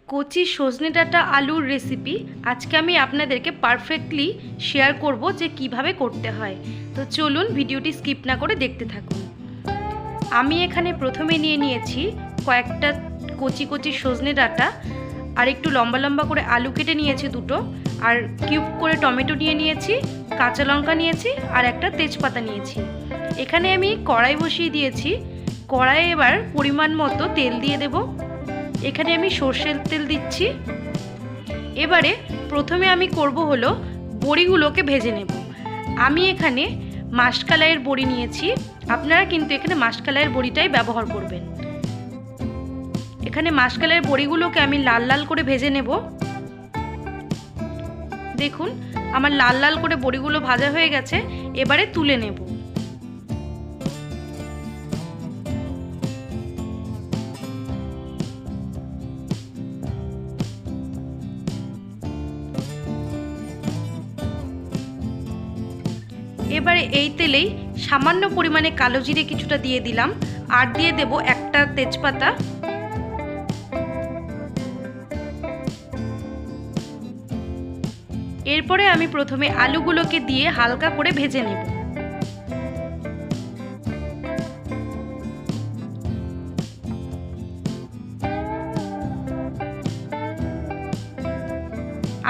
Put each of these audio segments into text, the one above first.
কচি সজনে ডাঁটা আলুর রেসিপি আজকে আমি আপনাদেরকে পারফেক্টলি শেয়ার করব যে কিভাবে করতে হয়। তো চলুন ভিডিওটি স্কিপ না করে দেখতে থাকুন। আমি এখানে প্রথমে নিয়ে নিয়েছি কয়েকটা কচি কচি সজনে ডাঁটা, আর একটু লম্বা লম্বা করে আলু কেটে নিয়েছি দুটো, আর কিউব করে টমেটো নিয়ে নিয়েছি, কাঁচা লঙ্কা নিয়েছি, আর একটা তেজপাতা নিয়েছি। এখানে আমি কড়াই বসিয়ে দিয়েছি। কড়াইয়ে এবার পরিমাণ মতো তেল দিয়ে দেব। এখানে আমি সর্ষের তেল দিচ্ছি। এবারে প্রথমে আমি করব হলো বড়িগুলোকে ভেজে নেব। আমি এখানে মাসকলাইয়ের বড়ি নিয়েছি, আপনারা কিন্তু এখানে মাসকলাইয়ের বড়িটাই ব্যবহার করবেন। এখানে মাসকলাইয়ের বড়িগুলোকে আমি লাল লাল করে ভেজে নেব। দেখুন আমার লাল লাল করে বড়িগুলো ভাজা হয়ে গেছে, এবারে তুলে নেব। এবারে এই তেলেই সামান্য পরিমাণে কালো জিরে কিছুটা দিয়ে দিলাম, আর দিয়ে দেব একটা তেজপাতা। এরপরে আমি প্রথমে আলুগুলোকে দিয়ে হালকা করে ভেজে নেব।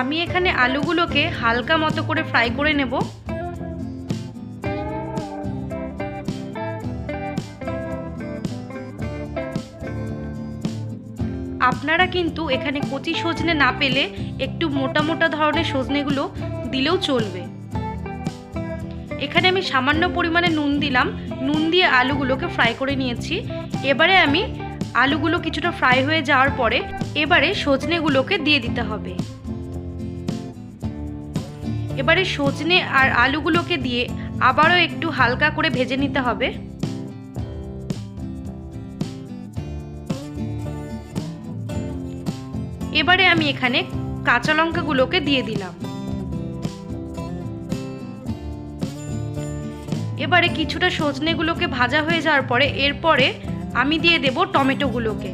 আমি এখানে আলুগুলোকে হালকা মতো করে ফ্রাই করে নেব। আপনারা কিন্তু এখানে কচি সজনে না পেলে একটু মোটা মোটা ধরনের সজনেগুলো দিলেও চলবে। এখানে আমি সামান্য পরিমাণে নুন দিলাম, নুন দিয়ে আলুগুলোকে ফ্রাই করে নিয়েছি। এবারে আমি আলুগুলো কিছুটা ফ্রাই হয়ে যাওয়ার পরে এবারে সজনেগুলোকে দিয়ে দিতে হবে। এবারে সজনে আর আলুগুলোকে দিয়ে আবারও একটু হালকা করে ভেজে নিতে হবে। এবারে আমি এখানে কাঁচা লঙ্কাগুলোকে দিয়ে দিলাম। এবারে কিছুটা সজনেগুলোকে ভাজা হয়ে যাওয়ার পরে এরপরে আমি দিয়ে দেব টমেটোগুলোকে।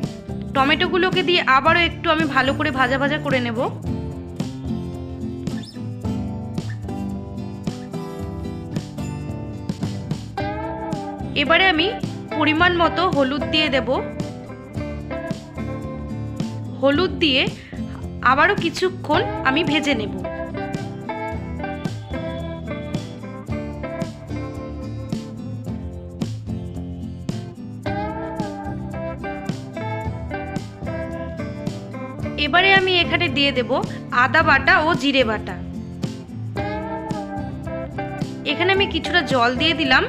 টমেটোগুলোকে দিয়ে আবারও একটু আমি ভালো করে ভাজা ভাজা করে নেব। এবারে আমি পরিমাণ মতো হলুদ দিয়ে দেব। হলুদ দিয়ে আবারও কিছুক্ষণ আমি ভেজে নেব। এবারে আমি এখানে দিয়ে দেব আদা বাটা ও জিরে বাটা। এখানে আমি কিছুটা জল দিয়ে দিলাম।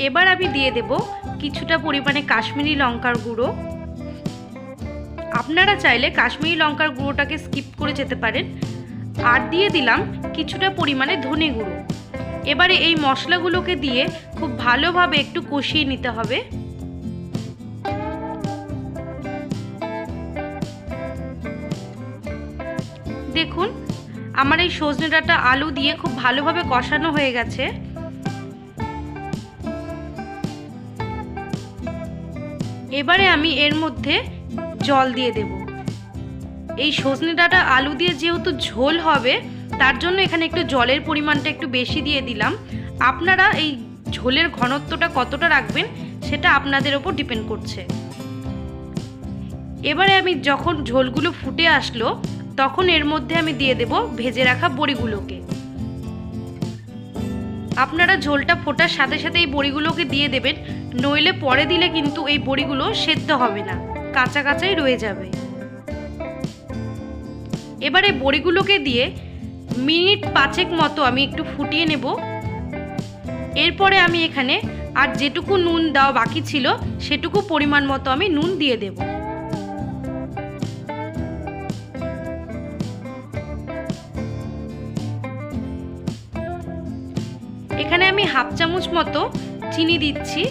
এবার আমি দিয়ে দেব কিছুটা পরিমাণে কাশ্মীরি লঙ্কার গুঁড়ো। আপনারা চাইলে কাশ্মীরি লঙ্কার গুঁড়োটাকে স্কিপ করে যেতে পারেন। আর দিয়ে দিলাম কিছুটা পরিমাণে ধনে গুঁড়ো। এবারে এই মশলাগুলোকে দিয়ে খুব ভালোভাবে একটু কষিয়ে নিতে হবে। দেখুন আমার এই সজনে ডাঁটা আলু দিয়ে খুব ভালোভাবে কষানো হয়ে গেছে। এবারে আমি এর মধ্যে জল দিয়ে দেব। এই সজনে ডাঁটা আলু দিয়ে যেহেতু ঝোল হবে তার জন্য এখানে একটু জলের পরিমাণটা একটু বেশি দিয়ে দিলাম। আপনারা এই ঝোলের ঘনত্বটা কতটা রাখবেন সেটা আপনাদের ওপর ডিপেন্ড করছে। এবারে আমি যখন ঝোলগুলো ফুটে আসলো তখন এর মধ্যে আমি দিয়ে দেব ভেজে রাখা বড়িগুলোকে। আপনারা ঝোলটা ফোটার সাথে সাথে এই বড়িগুলোকে দিয়ে দেবেন, নইলে পরে দিলে কিন্তু এই বড়িগুলো সেদ্ধ হবে না, কাঁচা কাঁচাই রয়ে যাবে। এবারে বড়িগুলোকে দিয়ে মিনিট 5 মতো আমি একটু ফুটিয়ে নেব। এরপরে আমি এখানে আর যেটুকু নুন দেওয়া বাকি ছিল সেটুকু পরিমাণ মতো আমি নুন দিয়ে দেব। এখানে আমি হাফ চামচ মতো চিনি দিচ্ছি।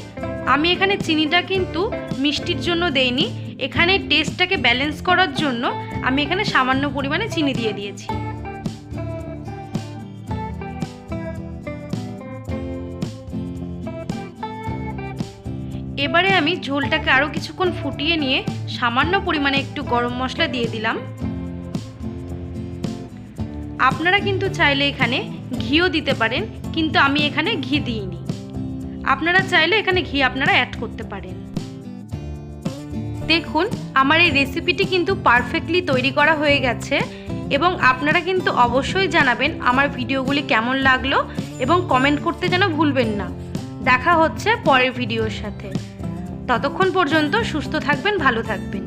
আমি এখানে চিনিটা কিন্তু মিষ্টির জন্য দেইনি, এখানে টেস্টটাকে ব্যালেন্স করার জন্য আমি এখানে সামান্য পরিমাণে চিনি দিয়ে দিয়েছি। এবারে আমি ঝোলটাকে আরও কিছুক্ষণ ফুটিয়ে নিয়ে সামান্য পরিমাণে একটু গরম মশলা দিয়ে দিলাম। আপনারা কিন্তু চাইলে এখানে ঘিও দিতে পারেন, কিন্তু আমি এখানে ঘি দিইনি। আপনারা চাইলে এখানে ঘি আপনারা অ্যাড করতে পারেন। দেখুন আমার এই রেসিপিটি কিন্তু পারফেক্টলি তৈরি করা হয়ে গেছে এবং আপনারা কিন্তু অবশ্যই জানাবেন আমার ভিডিওগুলি কেমন লাগলো এবং কমেন্ট করতে যেন ভুলবেন না। দেখা হচ্ছে পরের ভিডিওর সাথে। ততক্ষণ পর্যন্ত সুস্থ থাকবেন, ভালো থাকবেন।